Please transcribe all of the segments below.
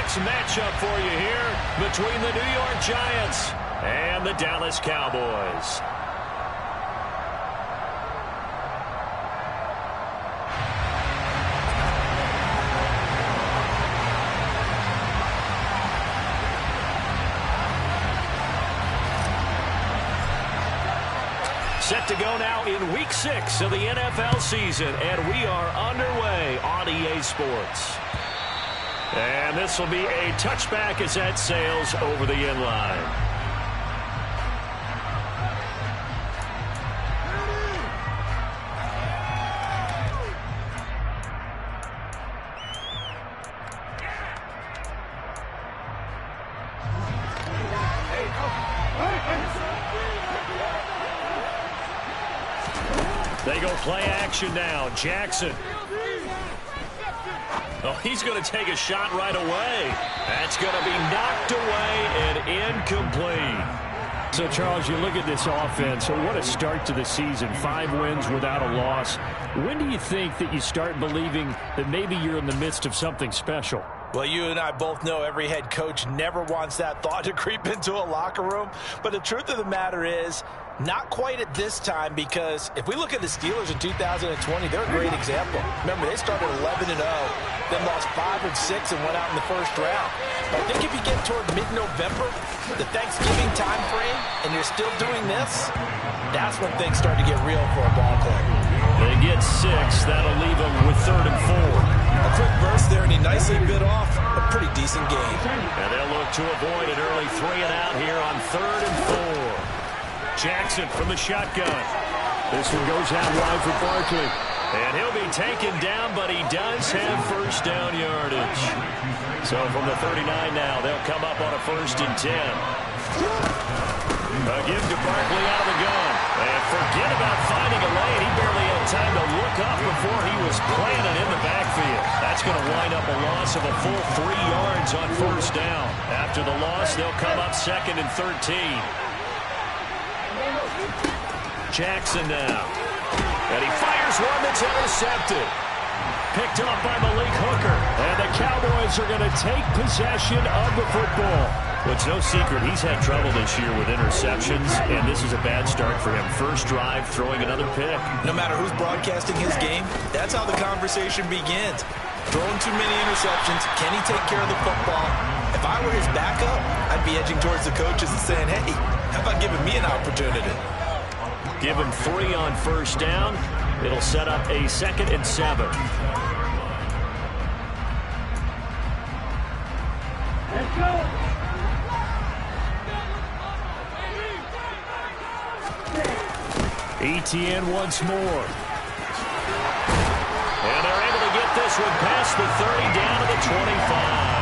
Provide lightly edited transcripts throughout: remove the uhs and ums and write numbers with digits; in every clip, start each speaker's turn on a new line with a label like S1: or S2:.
S1: next matchup for you here between the New York Giants and the Dallas Cowboys. Set to go now in Week 6 of the NFL season, and we are underway on EA Sports. And this will be a touchback as that sails over the end line. They go play action now. Jackson. Oh, he's going to take a shot right away. That's going to be knocked away and incomplete. So, Charles, you look at this offense. What a start to the season. 5 wins without a loss. When do you think that you start believing that maybe you're in the midst of something special?
S2: Well, you and I both know every head coach never wants that thought to creep into a locker room. But the truth of the matter is, not quite at this time, because if we look at the Steelers in 2020, they're a great example. Remember, they started 11-0, then lost 5 and 6 and went out in the first round. But I think if you get toward mid-November, the Thanksgiving time frame, and you're still doing this, that's when things start to get real for a ball club.
S1: They get 6. That'll leave them with 3rd and 4.
S2: A quick burst there, and he nicely bit off a pretty decent game.
S1: And they'll look to avoid an early 3 and out here on 3rd and 4. Jackson from the shotgun. This one goes out wide for Barkley. And he'll be taken down, but he does have first down yardage. So from the 39 now, they'll come up on a 1st and 10. A give to Barkley out of the gun. And forget about finding a lane. He barely had time to look up before he was planted in the backfield. That's going to wind up a loss of a full 3 yards on 1st down. After the loss, they'll come up 2nd and 13. Jackson now. And he fires one that's intercepted. Picked off by Malik Hooker. And the Cowboys are going to take possession of the football. Well, it's no secret he's had trouble this year with interceptions, and this is a bad start for him. First drive, throwing another pick.
S2: No matter who's broadcasting his game, that's how the conversation begins. Throwing too many interceptions. Can he take care of the football? If I were his backup, I'd be edging towards the coaches and saying, hey, how about giving me an opportunity?
S1: Give him 3 on 1st down. It'll set up a 2nd and 7.
S3: Let's go.
S1: ETN once more. And they're able to get this one past the 30 down to the 25.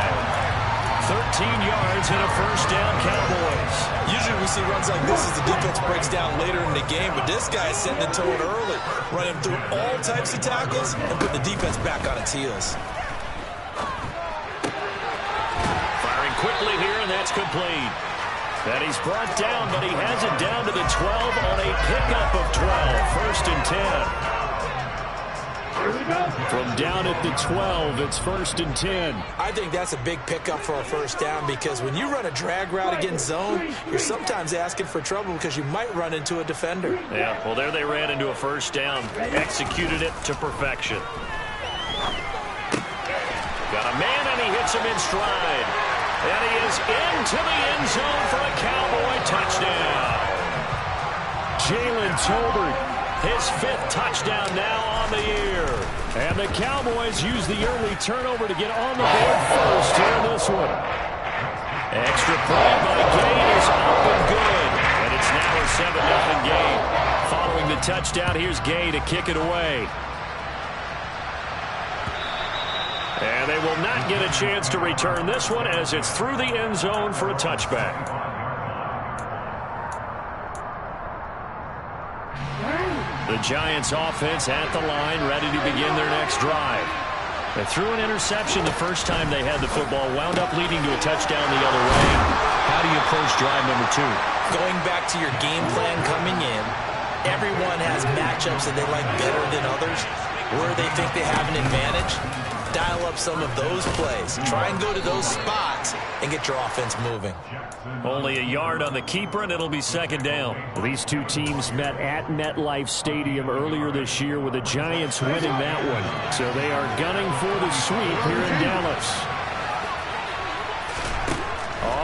S1: 13 yards and a 1st down, Cowboys.
S2: Usually we see runs like this as the defense breaks down later in the game, but this guy is setting the tone early, running through all types of tackles and putting the defense back on its heels.
S1: Firing quickly here, and that's complete. And he's brought down, but he has it down to the 12 on a pickup of 12. 1st and 10. From down at the 12, it's 1st and 10.
S2: I think that's a big pickup for a 1st down, because when you run a drag route against zone, you're sometimes asking for trouble because you might run into a defender.
S1: Yeah, well, there they ran into a 1st down. Executed it to perfection. Got a man, and he hits him in stride. And he is into the end zone for a Cowboy touchdown. Jalen Tolbert. His 5th touchdown now on the year. And the Cowboys use the early turnover to get on the board first here in this one. Extra point by Gay is up and good. And it's now a 7-0 game. Following the touchdown, here's Gay to kick it away. And they will not get a chance to return this one as it's through the end zone for a touchback. The Giants offense at the line, ready to begin their next drive. They threw an interception the first time they had the football, wound up leading to a touchdown the other way. How do you approach drive number 2?
S2: Going back to your game plan coming in, everyone has matchups that they like better than others, where they think they have an advantage. dial up some of those plays. Try and go to those spots and get your offense moving.
S1: Only a yard on the keeper, and it'll be second down.
S3: Well, these two teams met at MetLife Stadium earlier this year with the Giants winning that one. So they are gunning for the sweep here in Dallas.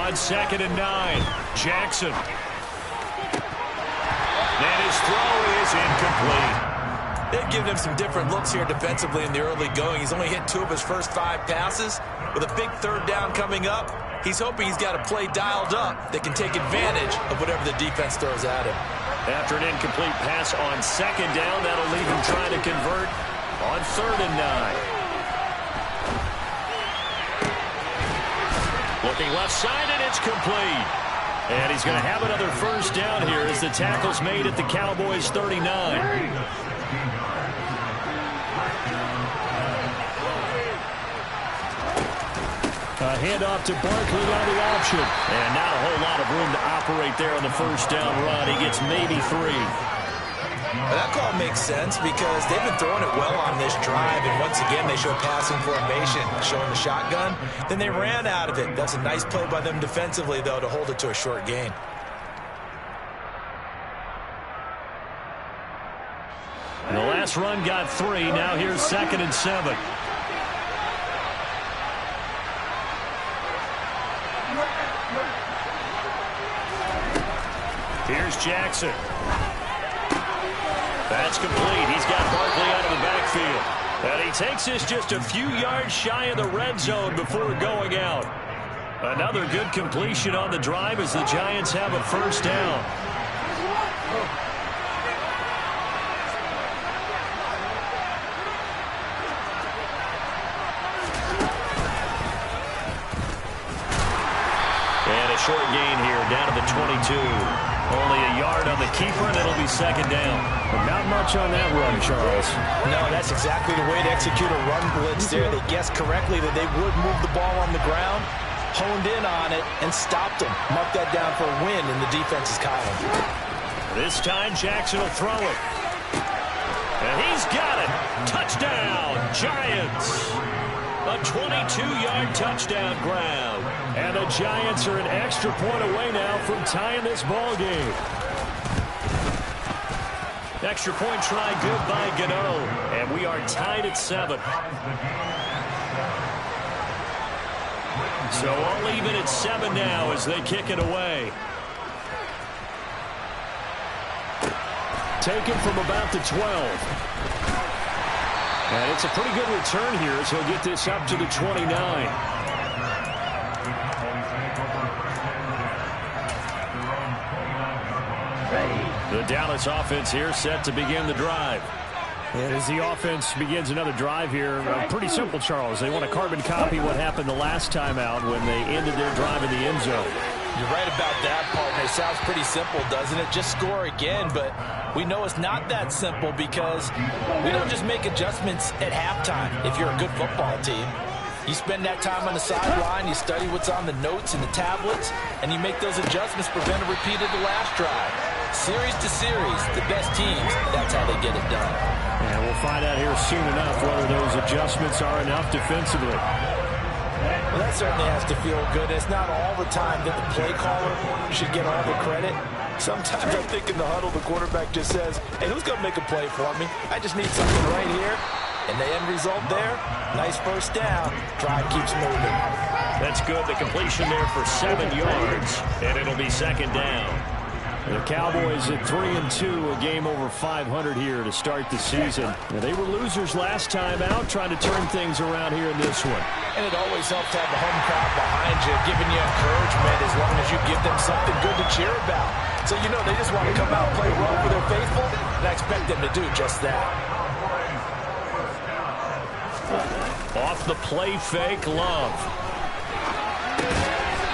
S1: On 2nd and 9, Jackson. And his throw is incomplete.
S2: They've given him some different looks here defensively in the early going. He's only hit 2 of his first 5 passes. With a big third down coming up, he's hoping he's got a play dialed up that can take advantage of whatever the defense throws at him.
S1: After an incomplete pass on 2nd down, that'll leave him trying to convert on 3rd and 9. Looking left side, and it's complete. And he's going to have another first down here as the tackle's made at the Cowboys' 39.
S3: A handoff to Barkley on the option.
S1: And not a whole lot of room to operate there on the first down run. He gets maybe 3.
S2: Well, that call makes sense because they've been throwing it well on this drive, and once again they show passing formation, showing the shotgun. Then they ran out of it. That's a nice play by them defensively, though, to hold it to a short gain.
S1: And the last run got 3. Now here's 2nd and 7. Here's Jackson. That's complete. He's got Barkley out of the backfield. And he takes this just a few yards shy of the red zone before going out. Another good completion on the drive as the Giants have a first down. And a short gain here down to the 22. Only a yard on the keeper, and it'll be second down.
S3: But not much on that run, Charles.
S2: No, that's exactly the way to execute a run blitz there. They guessed correctly that they would move the ball on the ground, honed in on it, and stopped them. Mark that down for a win in the defense's column.
S1: This time Jackson will throw it. And he's got it. Touchdown, Giants. A 22-yard touchdown grab.
S3: And the Giants are an extra point away now from tying this ball game.
S1: Extra point try good by Gano. And we are tied at 7. So all even at 7 now as they kick it away.
S3: Taken from about the 12. And it's a pretty good return here as he'll get this up to the 29.
S1: The Dallas offense here set to begin the drive.
S3: And as the offense begins another drive here, pretty simple, Charles. They want to carbon copy what happened the last time out when they ended their drive in the end zone.
S2: You're right about that, partner. It sounds pretty simple, doesn't it? Just score again, but we know it's not that simple because we don't just make adjustments at halftime if you're a good football team. You spend that time on the sideline, you study what's on the notes and the tablets, and you make those adjustments, prevent a repeat of the last drive. Series to series, the best teams, that's how they get it done.
S3: And we'll find out here soon enough whether those adjustments are enough defensively.
S2: Well, that certainly has to feel good. It's not all the time that the play caller should get all the credit. Sometimes I think in the huddle, the quarterback just says, hey, who's going to make a play for me? I just need something right here. And the end result there, nice first down. Drive keeps moving.
S1: That's good. The completion there for 7 yards, and it'll be second down.
S3: The Cowboys at 3-2, a game over 500 here to start the season. Now, they were losers last time out, trying to turn things around here in this one.
S2: And it always helps to have the home crowd behind you, giving you encouragement as long as you give them something good to cheer about. So you know they just want to come out and play well for their faithful, and I expect them to do just that.
S1: Off the play fake, Love.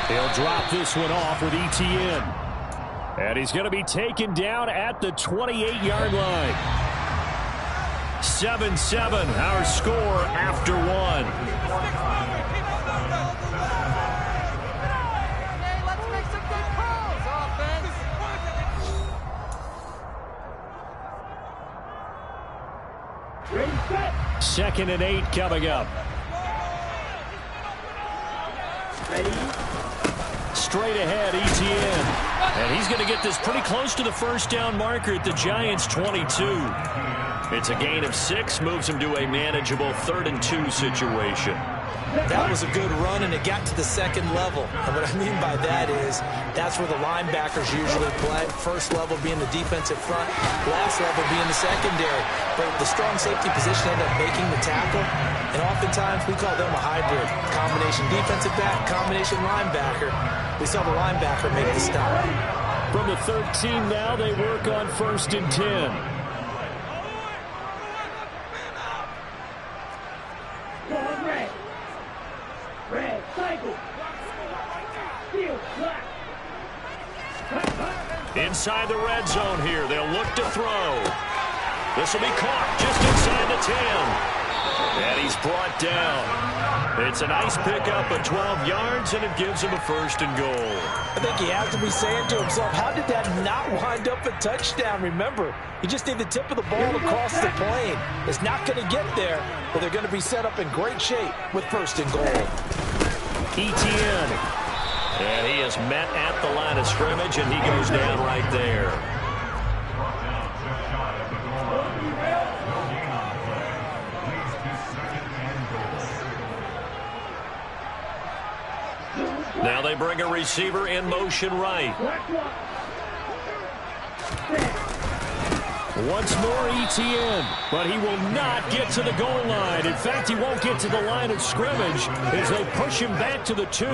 S3: They'll drop this one off with ETN. And he's going to be taken down at the 28-yard line.
S1: 7-7, our score after 1.
S3: Second and 8 coming up. Straight ahead, ETN. And he's going to get this pretty close to the first down marker at the Giants' 22. It's a gain of 6, moves him to a manageable 3rd-and-2 situation.
S2: That was a good run, and it got to the second level. And what I mean by that is that's where the linebackers usually play. First level being the defensive front, last level being the secondary. But the strong safety position ended up making the tackle. And oftentimes we call them a hybrid. Combination defensive back, combination linebacker. We saw the linebacker make the stop.
S3: From the 13 now, they work on 1st and 10. Inside the red zone here. They'll look to throw. This will be caught just inside the 10. And he's brought down. It's a nice pickup of 12 yards, and it gives him a 1st and goal.
S2: I think he has to be saying to himself, how did that not wind up a touchdown? Remember, you just need the tip of the ball across the plane. It's not going to get there, but they're going to be set up in great shape with 1st and goal.
S3: ETN. And he is met at the line of scrimmage, and he goes down right there. Now they bring a receiver in motion right. Once more ETN, but he will not get to the goal line. In fact, he won't get to the line of scrimmage as they push him back to the 2.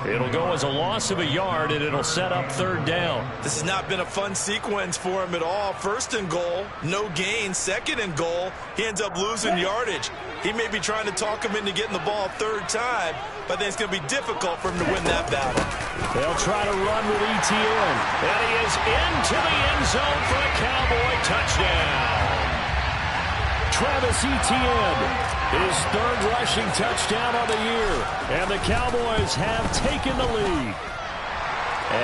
S3: It'll go as a loss of a yard, and it'll set up 3rd down.
S2: This has not been a fun sequence for him at all. 1st and goal, no gain. 2nd and goal, he ends up losing yardage. He may be trying to talk him into getting the ball 3rd time, but I think it's going to be difficult for him to win that battle.
S3: They'll try to run with ETN.
S1: And he is into the end zone for a Cowboy touchdown.
S3: Travis Etienne, his 3rd rushing touchdown of the year. And the Cowboys have taken the lead.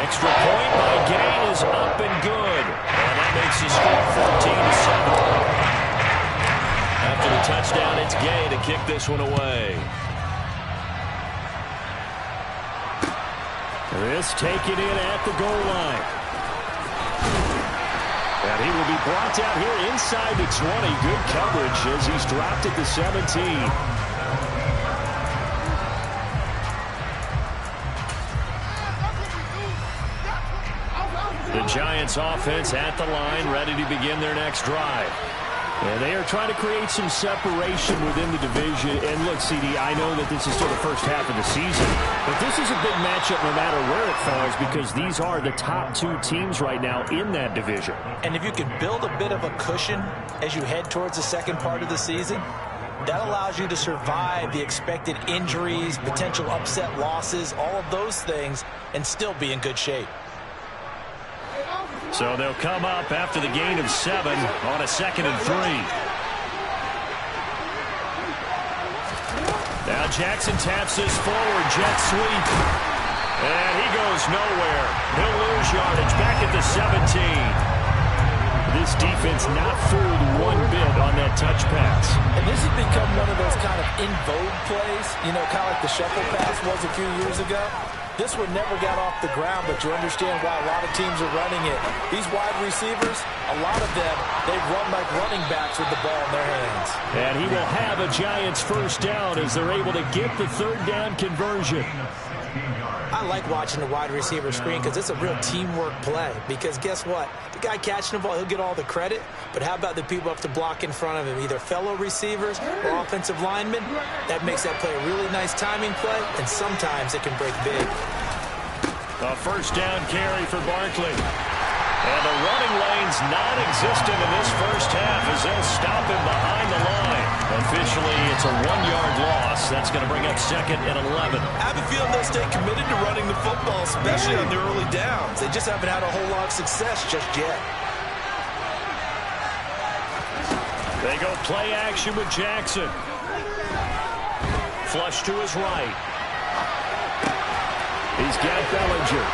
S3: Extra point by Gay is up and good. And that makes the score 14-7. After the touchdown, it's Gay to kick this one away. This taken in at the goal line. And he will be brought down here inside the 20. Good coverage as he's dropped at the 17. The Giants offense at the line, ready to begin their next drive. And they are trying to create some separation within the division. And look, CD, I know that this is still the first half of the season, but this is a big matchup no matter where it falls because these are the top 2 teams right now in that division.
S2: And if you can build a bit of a cushion as you head towards the second part of the season, that allows you to survive the expected injuries, potential upset losses, all of those things, and still be in good shape.
S3: So they'll come up after the gain of 7 on a 2nd and 3. Now Jackson taps this forward, jet sweep. And he goes nowhere. He'll lose yardage back at the 17. This defense not fooled one bit on that touch pass.
S2: And this has become one of those kind of in vogue plays, you know, kind of like the shuffle pass was a few years ago. This one never got off the ground, but you understand why a lot of teams are running it. These wide receivers, a lot of them, they run like running backs with the ball in their hands.
S3: And he will have a Giants 1st down as they're able to get the 3rd down conversion.
S2: I like watching the wide receiver screen because it's a real teamwork play. Because guess what? The guy catching the ball, he'll get all the credit. But how about the people up to block in front of him? Either fellow receivers or offensive linemen. That makes that play a really nice timing play. And sometimes it can break big.
S3: A 1st down carry for Barkley. And the running lane's non-existent in this first half as they'll stop him behind the line. Officially, it's a 1-yard loss. That's going to bring up 2nd and 11.
S2: I have a feeling they'll stay committed to running the football, especially on the early downs. They just haven't had a whole lot of success just yet.
S3: They go play action with Jackson. Flush to his right. He's got Bellinger.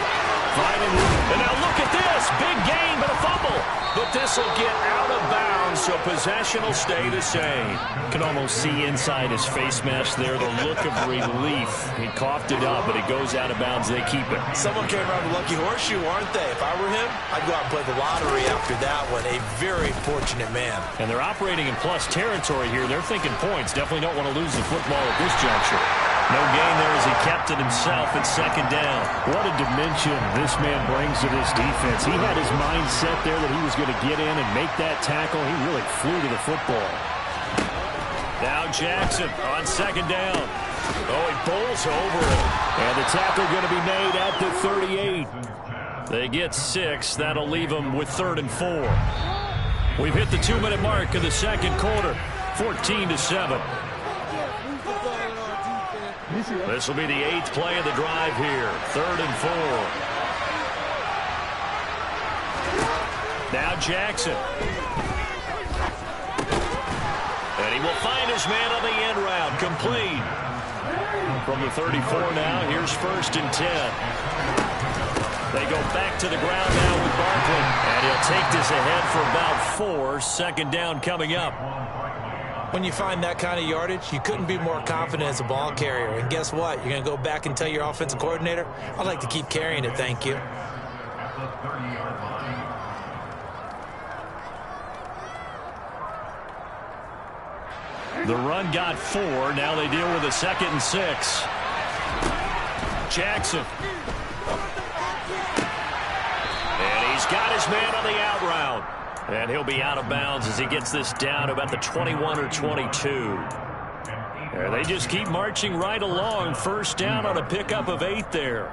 S3: And now look at this. Big gain, but a fumble.
S1: But this will get out of bounds, so possession will stay the same.
S3: Can almost see inside his face mask there the look of relief. He coughed it up, but it goes out of bounds. They keep it.
S2: Someone came around with lucky horseshoe, aren't they? If I were him, I'd go out and play the lottery after that one. A very fortunate man.
S3: And they're operating in plus territory here. They're thinking points. Definitely don't want to lose the football at this juncture. No gain there as he kept it himself at second down. What a dimension this man brings to this defense. He had his mind set there that he was going to get in and make that tackle. He really flew to the football.
S1: Now Jackson on second down. Oh, he bowls over it.
S3: And the tackle going to be made at the 38. They get 6. That'll leave them with 3rd and 4.
S1: We've hit the 2-minute mark of the second quarter. 14-7. This will be the 8th play of the drive here. 3rd and 4. Now Jackson. And he will find his man on the end round. Complete.
S3: From the 34 now, here's 1st and 10. They go back to the ground now with Barkley.
S1: And he'll take this ahead for about 4. Second down coming up.
S2: When you find that kind of yardage, you couldn't be more confident as a ball carrier. And guess what? You're going to go back and tell your offensive coordinator, I'd like to keep carrying it, thank you.
S3: The run got 4. Now they deal with a 2nd and 6.
S1: Jackson. And he's got his man on the out route. And he'll be out of bounds as he gets this down to about the 21 or 22.
S3: And they just keep marching right along. 1st down on a pickup of 8 there.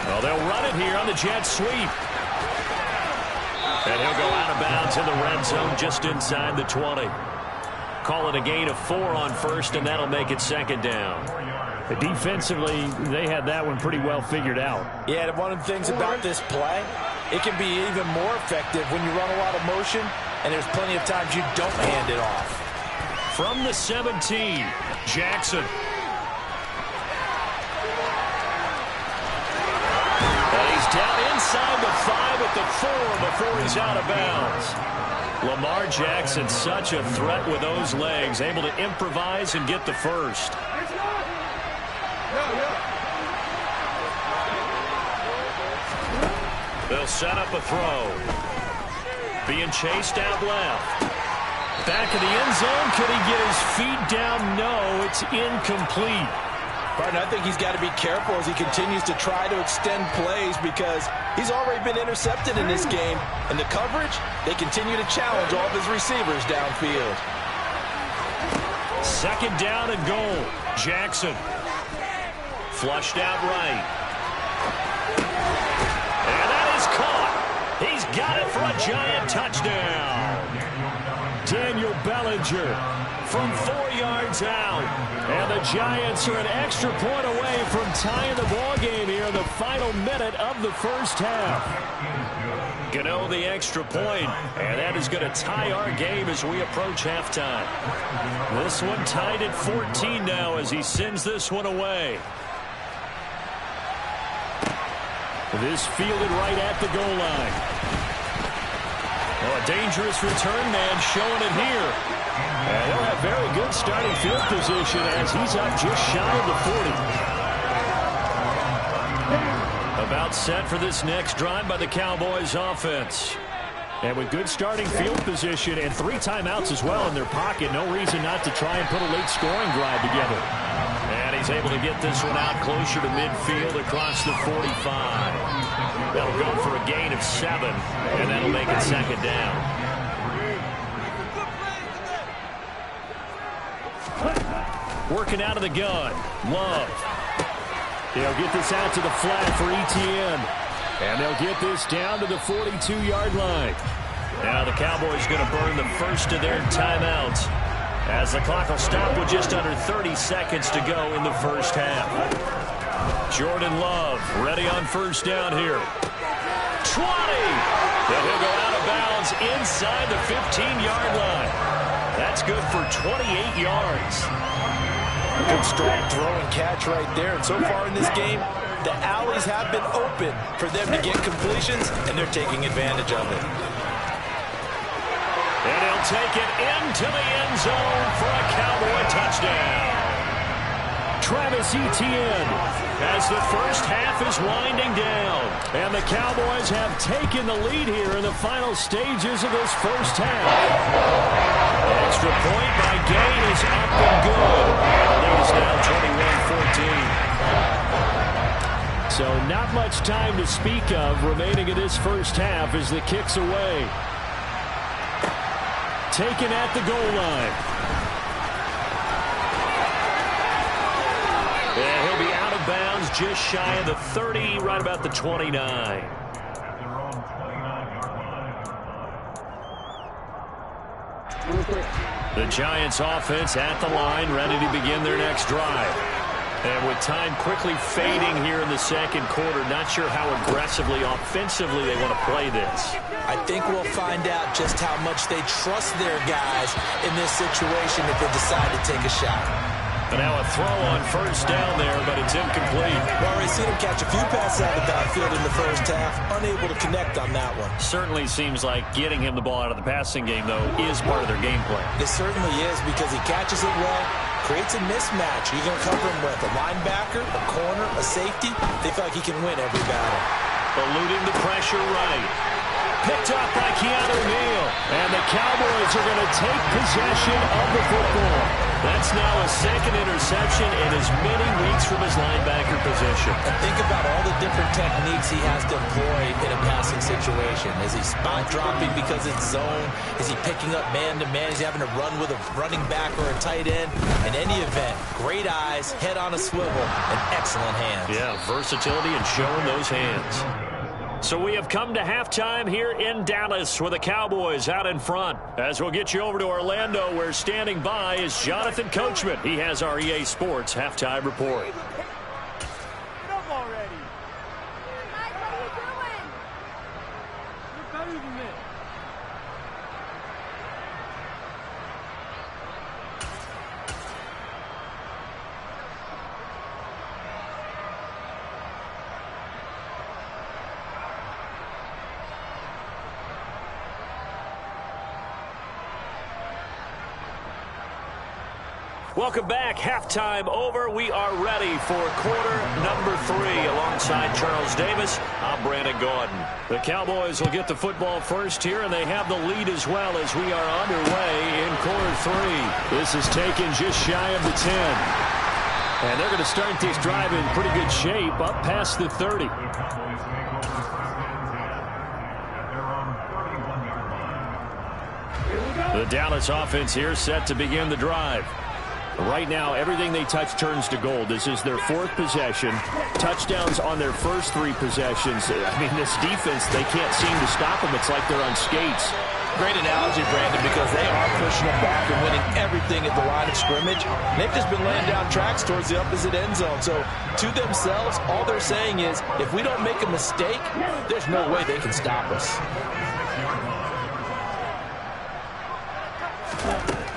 S1: Well, they'll run it here on the jet sweep. And he'll go out of bounds in the red zone just inside the 20. Call it a gain of 4 on 1st, and that'll make it 2nd down.
S3: Defensively, they had that one pretty well figured out.
S2: Yeah, and one of the things about this play, it can be even more effective when you run a lot of motion, and there's plenty of times you don't hand it off.
S1: From the 17, Jackson. Down inside the 5 at the 4 before he's out of bounds. Lamar Jackson, such a threat with those legs, able to improvise and get the first. They'll set up a throw. Being chased out left. Back of the end zone. Could he get his feet down? No, it's incomplete.
S2: Partner, I think he's got to be careful as he continues to try to extend plays because he's already been intercepted in this game. And the coverage, they continue to challenge all of his receivers downfield.
S1: 2nd down and goal. Jackson. Flushed out right. And that is caught. He's got it for a Giant touchdown.
S3: Daniel Bellinger from 4 yards out. And the Giants are an extra point away from tying the ball game here in the final minute of the 1st half.
S1: Gano the extra point, and that is going to tie our game as we approach halftime. This one tied at 14 now as he sends this one away.
S3: This fielded right at the goal line.
S1: Well, a dangerous return man showing it here.
S3: And he'll have very good starting field position as he's up just shy of the 40.
S1: About set for this next drive by the Cowboys offense.
S3: And with good starting field position and 3 timeouts as well in their pocket, no reason not to try and put a late scoring drive together.
S1: And he's able to get this one out closer to midfield across the 45. That'll go for a gain of 7, and that'll make it 2nd down. Working out of the gun. Love.
S3: They'll get this out to the flat for ETN. And they'll get this down to the 42-yard line.
S1: Now the Cowboys going to burn the first of their timeouts as the clock will stop with just under 30 seconds to go in the 1st half.
S3: Jordan Love ready on first down here. 20. Then he'll go out of bounds inside the 15-yard line. That's good for 28 yards.
S2: Good strong throw and catch right there. And so far in this game, the alleys have been open for them to get completions, and they're taking advantage of it.
S3: And he'll take it into the end zone for a Cowboy touchdown. Travis Etienne as the first half is winding down. And the Cowboys have taken the lead here in the final stages of this first half. Extra point by Gain is up and good. The lead is now 21-14. So not much time to speak of remaining in this first half as the kick's away. Taken at the goal line. And he'll be out of bounds just shy of the 30, right about the 29. The Giants offense at the line, ready to begin their next drive. And with time quickly fading here in the second quarter, not sure how aggressively, offensively they want to play this.
S2: I think we'll find out just how much they trust their guys in this situation if they decide to take a shot.
S3: And now a throw on first down there, but it's incomplete.
S2: We've already seen him catch a few passes out of the backfield in the first half, unable to connect on that one.
S3: Certainly seems like getting him the ball out of the passing game, though, is part of their game plan.
S2: It certainly is, because he catches it well, creates a mismatch. You're going to cover him with a linebacker, a corner, a safety. They feel like he can win every battle.
S3: Eluding the pressure right. Picked up by Keanu Neal. And the Cowboys are going to take possession of the football. That's now a second interception in as many weeks from his linebacker position.
S2: And think about all the different techniques he has to employ in a passing situation. Is he spot dropping because it's zone? Is he picking up man-to-man? Is he having to run with a running back or a tight end? In any event, great eyes, head on a swivel, and excellent hands.
S3: Yeah, versatility and showing those hands. So we have come to halftime here in Dallas with the Cowboys out in front. As we'll get you over to Orlando, where standing by is Jonathan Coachman. He has our EA Sports halftime report.
S4: Get up already. Mike, what are you doing? You're better than this.
S3: Welcome back. Halftime over. We are ready for quarter number 3. Alongside Charles Davis, I'm Brandon Gordon. The Cowboys will get the football first here, and they have the lead as well as we are underway in quarter 3. This is taken just shy of the 10. And they're going to start this drive in pretty good shape, up past the 30. The Dallas offense here set to begin the drive. Right now, everything they touch turns to gold. This is their 4th possession. Touchdowns on their first 3 possessions. I mean, this defense, they can't seem to stop them. It's like they're on skates.
S2: Great analogy, Brandon, because they are pushing them back and winning everything at the line of scrimmage. They've just been laying down tracks towards the opposite end zone. So, to themselves, all they're saying is, if we don't make a mistake, there's no way they can stop us.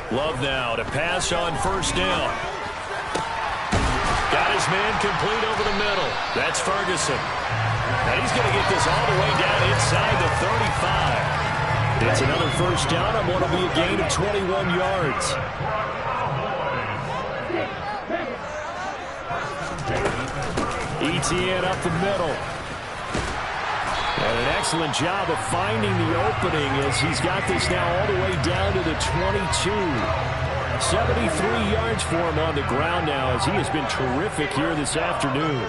S3: Love now to pass on first down. Got his man complete over the middle. That's Ferguson. And he's going to get this all the way down inside the 35. It's another first down on what will be a gain of 21 yards. Etienne up the middle. And an excellent job of finding the opening as he's got this now all the way down to the 22. 73 yards for him on the ground now as he has been terrific here this afternoon.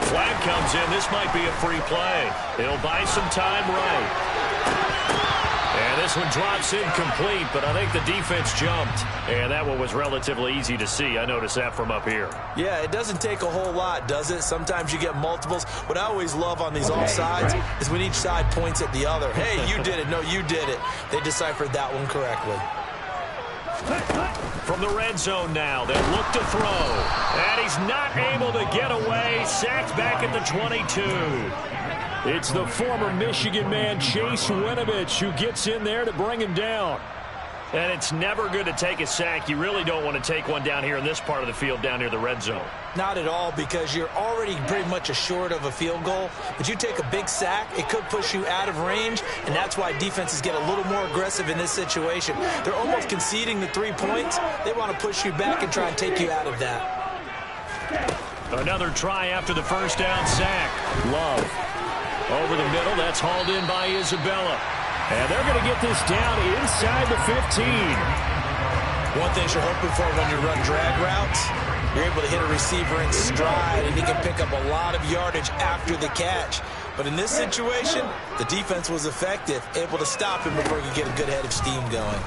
S3: Flag comes in. This might be a free play. It'll buy some time right. And this one drops incomplete, but I think the defense jumped. And that one was relatively easy to see. I noticed that from up here.
S2: Yeah, it doesn't take a whole lot, does it? Sometimes you get multiples. What I always love on these offsides is when each side points at the other. Hey, you did it. No, you did it. They deciphered that one correctly.
S1: From the red zone now, they look to throw. And he's not able to get away. Sacked back at the 22.
S3: It's the former Michigan man, Chase Winovich, who gets in there to bring him down.
S1: And it's never good to take a sack. You really don't want to take one down here in this part of the field, down near the red zone.
S2: Not at all, because you're already pretty much assured of a field goal. But you take a big sack, it could push you out of range, and that's why defenses get a little more aggressive in this situation. They're almost conceding the 3 points. They want to push you back and try and take you out of that.
S1: Another try after the first down sack.
S3: Love.
S1: Over the middle, that's hauled in by Isabella.
S3: And they're going to get this down inside the 15.
S2: One thing you're hoping for when you run drag routes, you're able to hit a receiver in stride, and he can pick up a lot of yardage after the catch. But in this situation, the defense was effective, able to stop him before he could get a good head of steam going.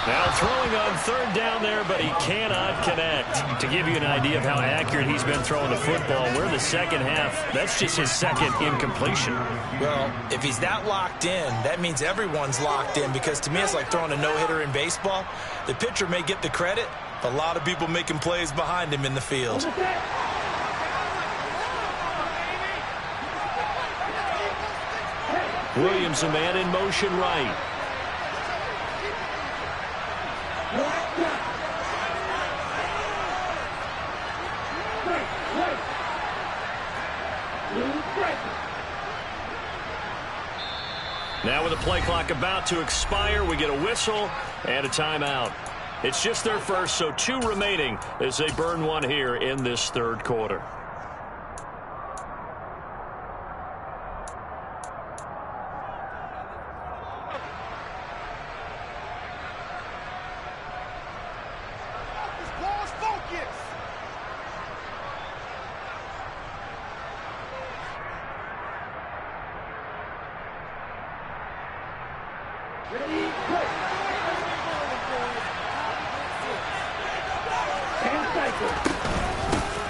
S1: Now throwing on third down there, but he cannot connect. To give you an idea of how accurate he's been throwing the football, we're in the second half. That's just his second incompletion.
S2: Well, if he's that locked in, that means everyone's locked in, because to me it's like throwing a no-hitter in baseball. The pitcher may get the credit, but a lot of people making plays behind him in the field.
S1: Williams, a man in motion right. Now with the play clock about to expire, we get a whistle and a timeout. It's just their first, so 2 remaining as they burn one here in this third quarter.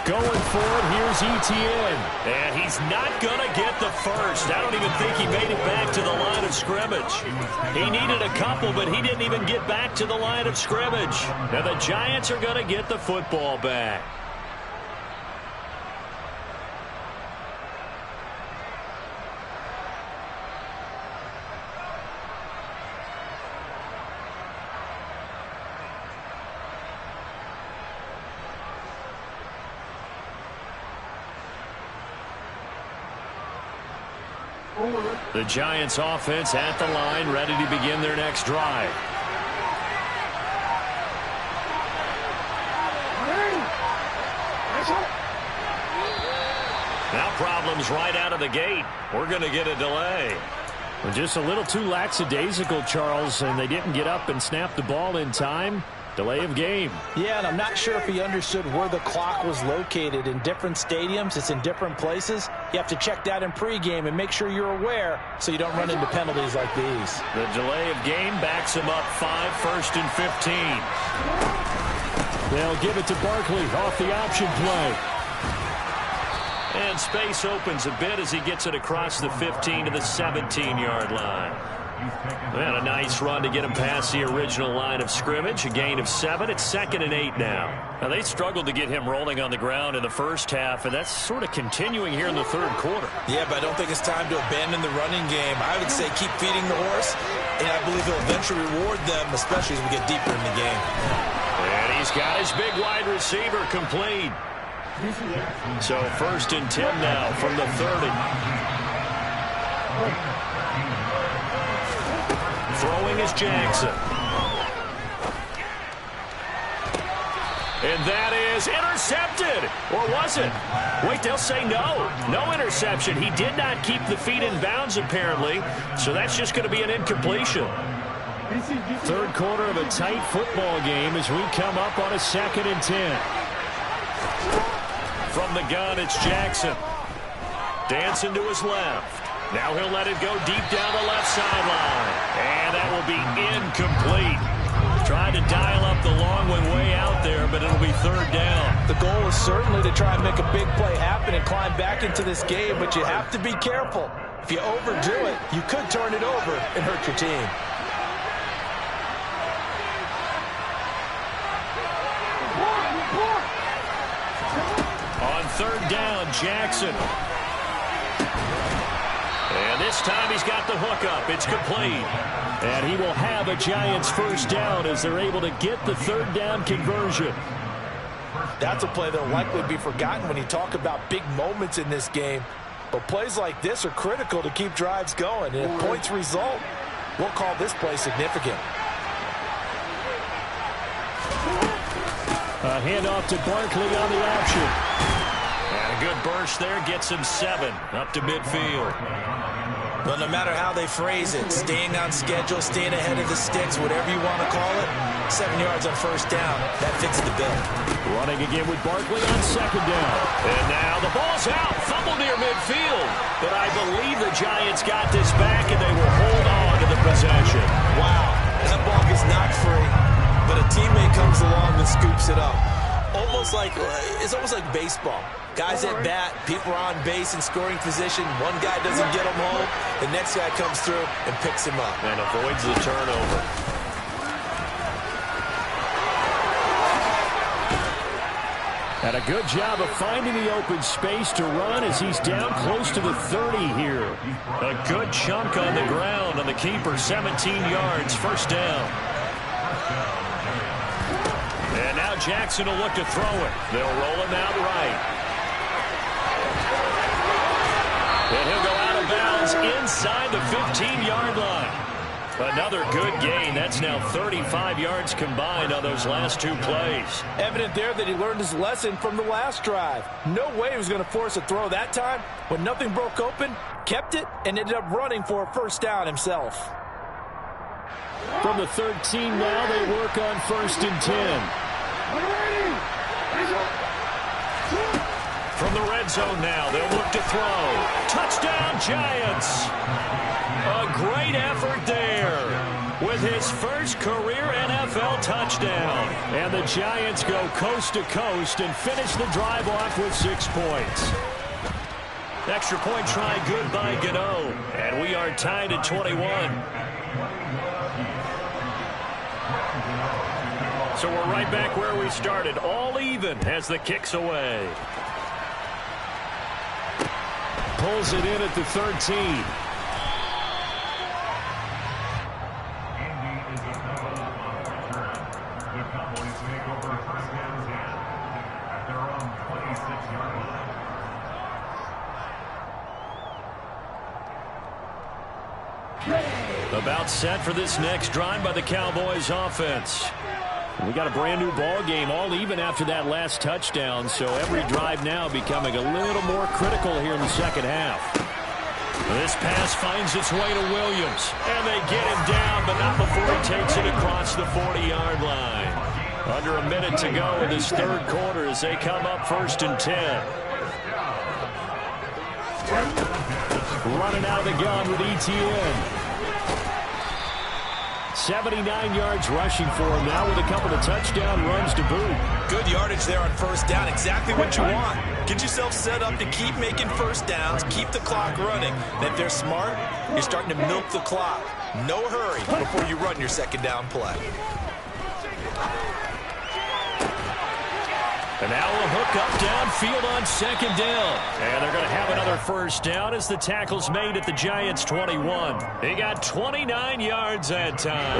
S3: Going for it, here's Etienne.
S1: And he's not going to get the first. I don't even think he made it back to the line of scrimmage. He needed a couple, but he didn't even get back to the line of scrimmage. Now the Giants are going to get the football back. The Giants offense at the line, ready to begin their next drive. Now problems right out of the gate. We're going to get a delay.
S3: Well, just a little too lackadaisical, Charles, and they didn't get up and snap the ball in time. Delay of game.
S2: Yeah, and I'm not sure if he understood where the clock was located. In different stadiums, it's in different places. You have to check that in pregame and make sure you're aware so you don't run into penalties like these.
S1: The delay of game backs him up 5, 1st and 15.
S3: They'll give it to Barkley off the option play.
S1: And space opens a bit as he gets it across the 15 to the 17-yard line. And a nice run to get him past the original line of scrimmage. A gain of 7. It's 2nd and 8 now. Now, they struggled to get him rolling on the ground in the first half, and that's sort of continuing here in the third quarter.
S2: Yeah, but I don't think it's time to abandon the running game. I would say keep feeding the horse, and I believe he'll eventually reward them, especially as we get deeper in the game.
S1: And he's got his big wide receiver complete. So 1st and 10 now from the 30. Throwing is Jackson. And that is intercepted. Or was it? Wait, they'll say no. No interception. He did not keep the feet in bounds, apparently. So that's just going to be an incompletion.
S3: Third quarter of a tight football game as we come up on a 2nd and 10.
S1: From the gun, it's Jackson. Dancing to his left. Now he'll let it go deep down the left sideline. And that will be incomplete. Tried to dial up the long one way out there, but it'll be 3rd down.
S2: The goal is certainly to try and make a big play happen and climb back into this game, but you have to be careful. If you overdo it, you could turn it over and hurt your team.
S3: third down, Jackson. And this time he's got the hookup. It's complete. And he will have a Giants first down as they're able to get the third down conversion.
S2: That's a play that will likely be forgotten when you talk about big moments in this game. But plays like this are critical to keep drives going. And if points result, we'll call this play significant.
S3: A handoff to Barkley on the option. And a good burst there gets him 7 up to midfield.
S2: But no matter how they phrase it, staying on schedule, staying ahead of the sticks, whatever you want to call it, 7 yards on first down, that fits the bill.
S3: Running again with Barkley on second down. And now the ball's out, fumble near midfield. But I believe the Giants got this back, and they will hold on to the possession.
S2: Wow, that ball gets knocked free, but a teammate comes along and scoops it up. It's almost like baseball. Guys at bat, people are on base in scoring position. One guy doesn't get him home. The next guy comes through and picks him up.
S3: And avoids the turnover. And a good job of finding the open space to run as he's down close to the 30 here. A good chunk on the ground on the keeper, 17 yards, first down. And now Jackson will look to throw it. They'll roll him out right. And he'll go out of bounds inside the 15-yard line. Another good gain. That's now 35 yards combined on those last 2 plays.
S2: Evident there that he learned his lesson from the last drive. No way he was going to force a throw that time. When nothing broke open, kept it, and ended up running for a first down himself.
S3: From the 13 now, they work on 1st and 10. From the red zone now, they'll look to throw. Touchdown, Giants! A great effort there with his first career NFL touchdown. And the Giants go coast to coast and finish the drive off with 6 points. Extra point try good by Gano. And we are tied at 21. So we're right back where we started, all even as the kick's away. Pulls it in at the 13. About set for this next drive by the Cowboys offense. We got a brand new ball game, all even after that last touchdown, so every drive now becoming a little more critical here in the second half. This pass finds its way to Williams, and they get him down, but not before he takes it across the 40-yard line. Under a minute to go in this third quarter as they come up 1st and 10. Running out of the gun with ETN. 79 yards rushing for him now with a couple of touchdown runs to boot.
S2: Good yardage there on first down. Exactly what you want. Get yourself set up to keep making first downs, keep the clock running. And if they're smart, you're starting to milk the clock. No hurry before you run your second down play.
S3: And now a hook up downfield on second down. And they're going to have another first down as the tackle's made at the Giants' 21. They got 29 yards that time.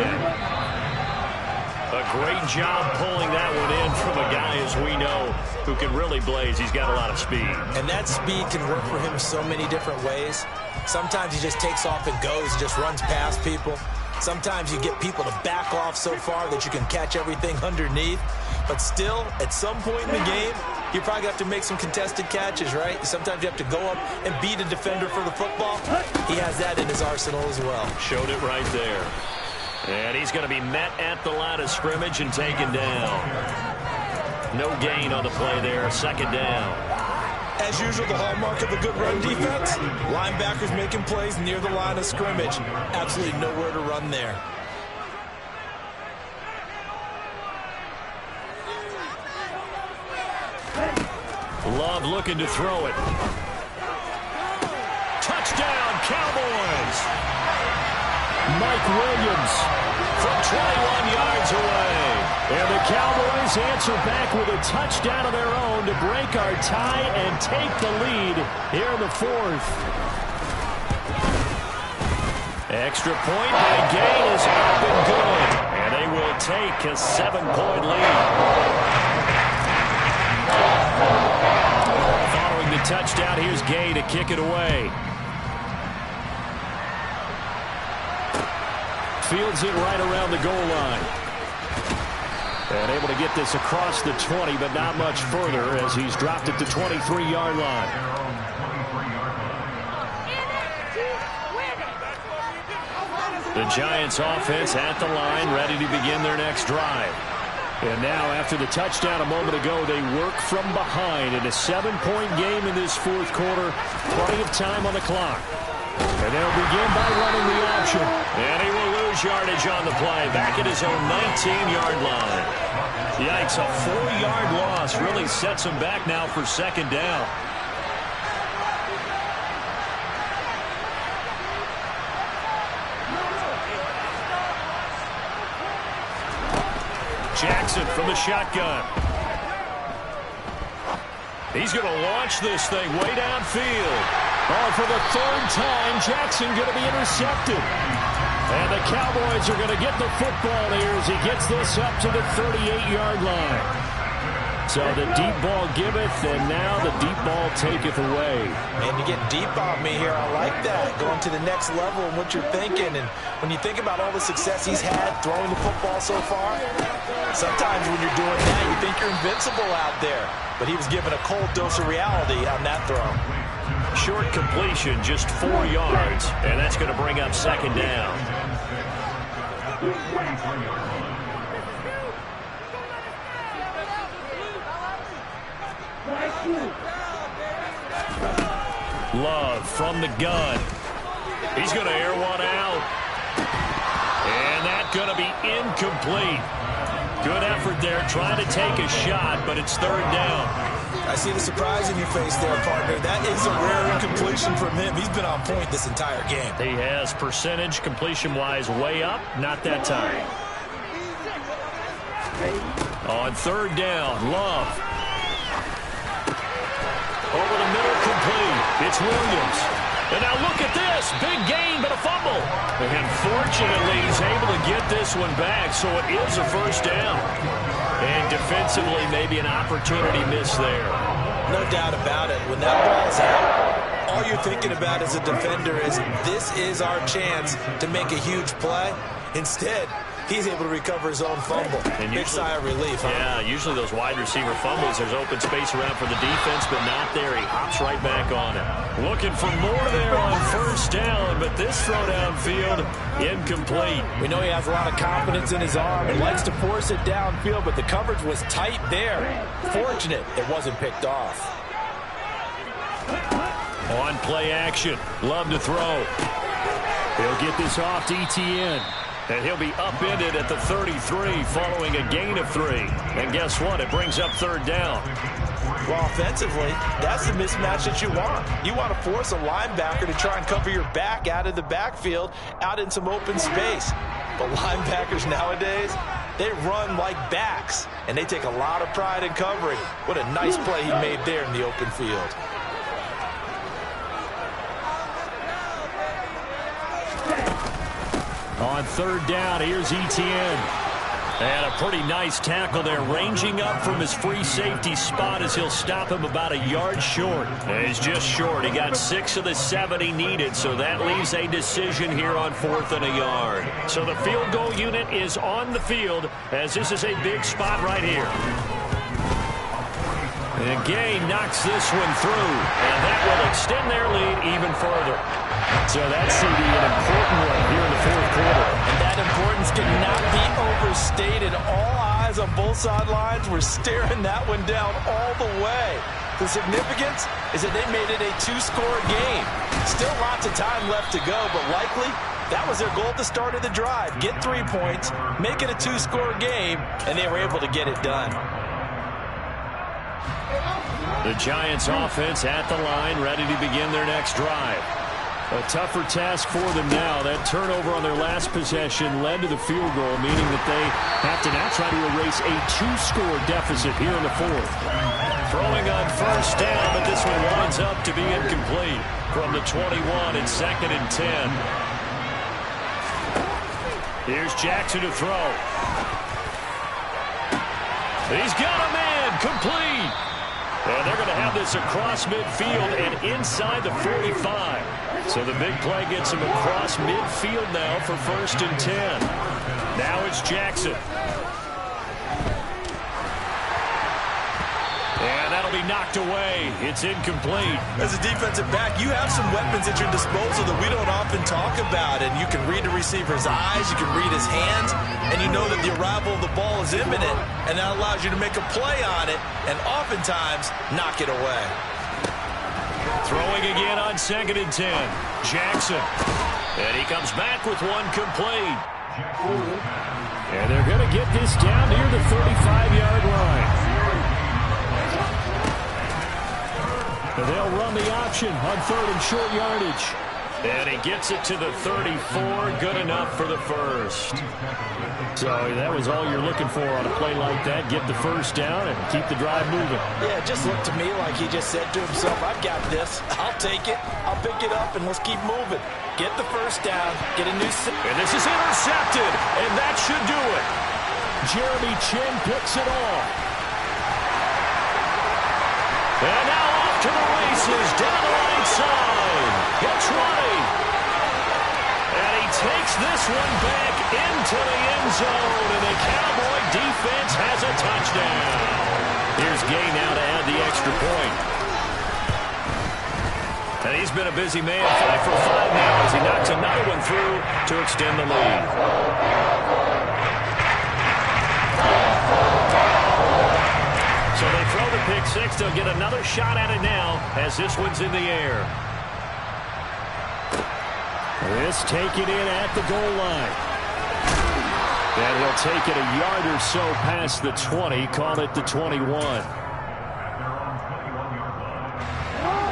S3: A great job pulling that one in from a guy, as we know, who can really blaze. He's got a lot of speed.
S2: And that speed can work for him so many different ways. Sometimes he just takes off and goes, just runs past people. Sometimes you get people to back off so far that you can catch everything underneath. But still, at some point in the game, you probably have to make some contested catches, right? Sometimes you have to go up and beat a defender for the football. He has that in his arsenal as well.
S3: Showed it right there. And he's going to be met at the line of scrimmage and taken down. No gain on the play there. Second down.
S2: As usual, the hallmark of a good run defense, linebackers making plays near the line of scrimmage. Absolutely nowhere to run there.
S3: Love looking to throw it. Touchdown, Cowboys! Mike Williams from 21 yards away. And the Cowboys answer back with a touchdown of their own to break our tie and take the lead here in the fourth. Extra point by Gain is up and good. And they will take a 7-point lead. Following the touchdown, here's Gay to kick it away. Fields it right around the goal line. And able to get this across the 20, but not much further as he's dropped it to 23-yard line. The Giants offense at the line, ready to begin their next drive. And now, after the touchdown a moment ago, they work from behind in a 7-point game in this fourth quarter. Plenty of time on the clock. And they'll begin by running the option. And he will lose yardage on the play, back at his own 19-yard line. Yikes, a 4-yard loss really sets him back now for second down. Jackson from the shotgun. He's going to launch this thing way downfield. Oh, for the third time, Jackson going to be intercepted. And the Cowboys are going to get the football here as he gets this up to the 38-yard line. So the deep ball giveth, and now the deep ball taketh away.
S2: Man, you get deep on me here. I like that. Going to the next level and what you're thinking. And when you think about all the success he's had throwing the football so far, sometimes when you're doing that, you think you're invincible out there. But he was given a cold dose of reality on that throw.
S3: Short completion, just 4 yards, and that's going to bring up second down. Love from the gun. He's going to air one out. And that's going to be incomplete. Good effort there, trying to take a shot, but it's third down.
S2: I see the surprise in your face there, partner. That is a rare incompletion from him. He's been on point this entire game.
S3: He has percentage completion-wise way up. Not that time. On third down, Love. Over the middle, complete. It's Williams. And now look at this. Big gain, but a fumble. And fortunately, he's able to get this one back, so it is a first down. And defensively, maybe an opportunity miss there.
S2: No doubt about it. When that ball's out, all you're thinking about as a defender is this is our chance to make a huge play. Instead, he's able to recover his own fumble. And big sigh of relief.
S3: Yeah, usually those wide receiver fumbles, there's open space around for the defense, but not there. He hops right back on it. Looking for more there on first down, but this throw downfield, incomplete.
S2: We know he has a lot of confidence in his arm and likes to force it downfield, but the coverage was tight there. Fortunate it wasn't picked off.
S3: On play action, Love to throw. He'll get this off to Etienne. And he'll be upended at the 33 following a gain of 3. And guess what? It brings up third down.
S2: Well, offensively, that's the mismatch that you want. You want to force a linebacker to try and cover your back out of the backfield, out in some open space. But linebackers nowadays, they run like backs, and they take a lot of pride in covering. What a nice play he made there in the open field.
S3: On third down, here's Etienne. And a pretty nice tackle there, ranging up from his free safety spot as he'll stop him about a yard short. And he's just short. He got 6 of the 7 he needed, so that leaves a decision here on 4th and a yard. So the field goal unit is on the field as this is a big spot right here. And Gay knocks this one through, and that will extend their lead even further. So that's going to be an important one here in the fourth quarter.
S2: And that importance cannot be overstated. All eyes on both sidelines were staring that one down all the way. The significance is that they made it a 2-score game. Still lots of time left to go, but likely that was their goal at the start of the drive. Get 3 points, make it a 2-score game, and they were able to get it done.
S3: The Giants offense at the line, ready to begin their next drive. A tougher task for them now. That turnover on their last possession led to the field goal, meaning that they have to now try to erase a 2-score deficit here in the fourth.
S1: Throwing on first down, but this one winds up to be incomplete from the 21 and 2nd and 10. Here's Jackson to throw. He's got a man, complete. And they're going to have this across midfield and inside the 45. So the big play gets him across midfield now for 1st and 10. Now it's Jackson. And that'll be knocked away. It's incomplete.
S2: As a defensive back, you have some weapons at your disposal that we don't often talk about. And you can read the receiver's eyes, you can read his hands, and you know that the arrival of the ball is imminent. And that allows you to make a play on it and oftentimes knock it away.
S1: Throwing again on 2nd and 10. Jackson. And he comes back with one complete.
S3: And they're going to get this down near the 35-yard line. And they'll run the option on 3rd and short yardage.
S1: And he gets it to the 34. Good enough for the first.
S3: So that was all you're looking for on a play like that. Get the first down and keep the drive moving.
S2: Yeah, it just looked to me like he just said to himself, I've got this. I'll take it. I'll pick it up, and let's keep moving. Get the first down. Get a new...
S1: And this is intercepted, and that should do it.
S3: Jeremy Chin picks it off.
S1: And now off to the races down the right side. It's right. And he takes this one back into the end zone, and the Cowboy defense has a touchdown. Here's Gay now to add the extra point. And he's been a busy man, 5 for 5 now as he knocks another one through to extend the lead. So they throw the pick six. They'll get another shot at it now as this one's in the air.
S3: This taken in at the goal line. And he'll take it a yard or so past the 20, call it the 21.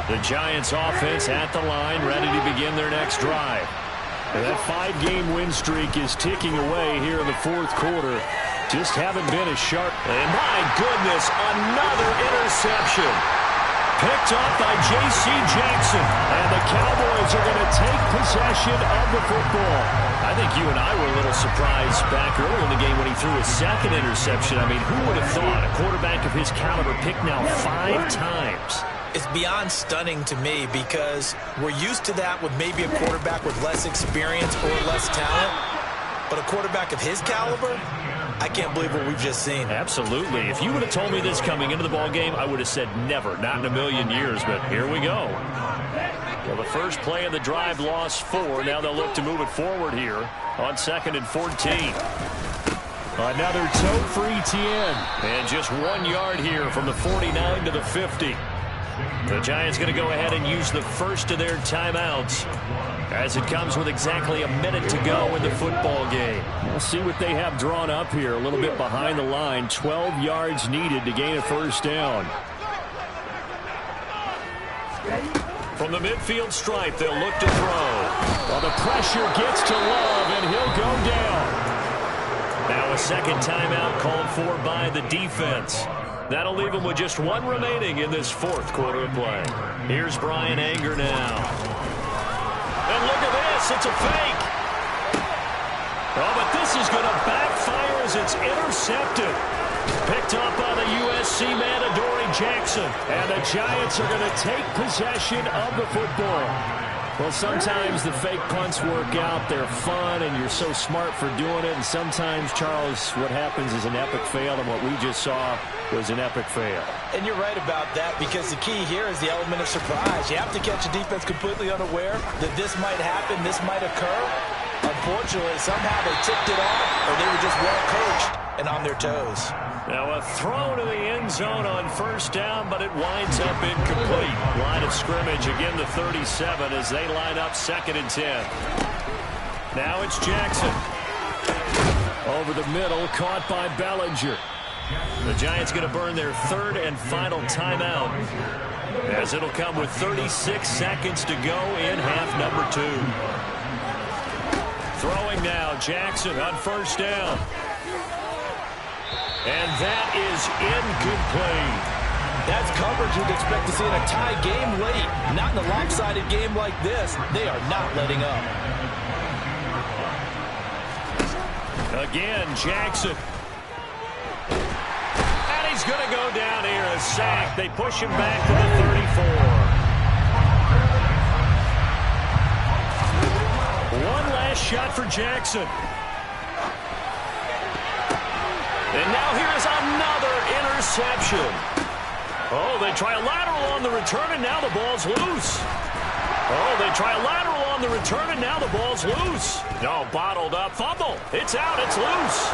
S3: The Giants offense at the line, ready to begin their next drive. And that 5-game win streak is ticking away here in the fourth quarter. Just haven't been as sharp.
S1: And my goodness, another interception. Picked up by J.C. Jackson.
S3: And the Cowboys are going to take possession of the football.
S1: I think you and I were a little surprised back earlier in the game when he threw his second interception. I mean, who would have thought a quarterback of his caliber picked now 5 times?
S2: It's beyond stunning to me because we're used to that with maybe a quarterback with less experience or less talent. But a quarterback of his caliber, I can't believe what we've just seen.
S1: Absolutely. If you would have told me this coming into the ballgame, I would have said never, not in a million years. But here we go. Well, the first play of the drive lost 4. Now they'll look to move it forward here on 2nd and 14.
S3: Another toe for ETN.
S1: And just 1 yard here from the 49 to the 50. The Giants going to go ahead and use the first of their timeouts as it comes with exactly a minute to go in the football game.
S3: We'll see what they have drawn up here. A little bit behind the line. 12 yards needed to gain a first down.
S1: From the midfield stripe, they'll look to throw.
S3: Well, the pressure gets to Love, and he'll go down.
S1: Now a second timeout called for by the defense. That'll leave him with just 1 remaining in this fourth quarter of play. Here's Brian Anger now. And look at this. It's a fake. Oh, but this is going to backfire as it's intercepted. Picked up by the USC man, Adoree Jackson. And the Giants are going to take possession of the football.
S3: Well, sometimes the fake punts work out. They're fun, and you're so smart for doing it. And sometimes, Charles, what happens is an epic fail, and what we just saw was an epic fail.
S2: And you're right about that, because the key here is the element of surprise. You have to catch a defense completely unaware that this might happen, this might occur. Unfortunately, somehow they tipped it off, or they were just well coached and on their toes.
S1: Now a throw to the end zone on first down, but it winds up incomplete. Line of scrimmage, again the 37 as they line up 2nd and 10. Now it's Jackson.
S3: Over the middle, caught by Bellinger. The Giants going to burn their third and final timeout, as it'll come with 36 seconds to go in half number 2. Throwing now, Jackson on first down. And that is incomplete.
S2: That's coverage you'd expect to see in a tie game late. Not in a lopsided game like this. They are not letting up.
S3: Again, Jackson. And he's going to go down here, a sack. They push him back to the 34. One last shot for Jackson. And now here is another interception. Oh, they try a lateral on the return, and now the ball's loose. Oh, they try a lateral on the return, and now the ball's loose. No, bottled up. Fumble. It's out. It's loose.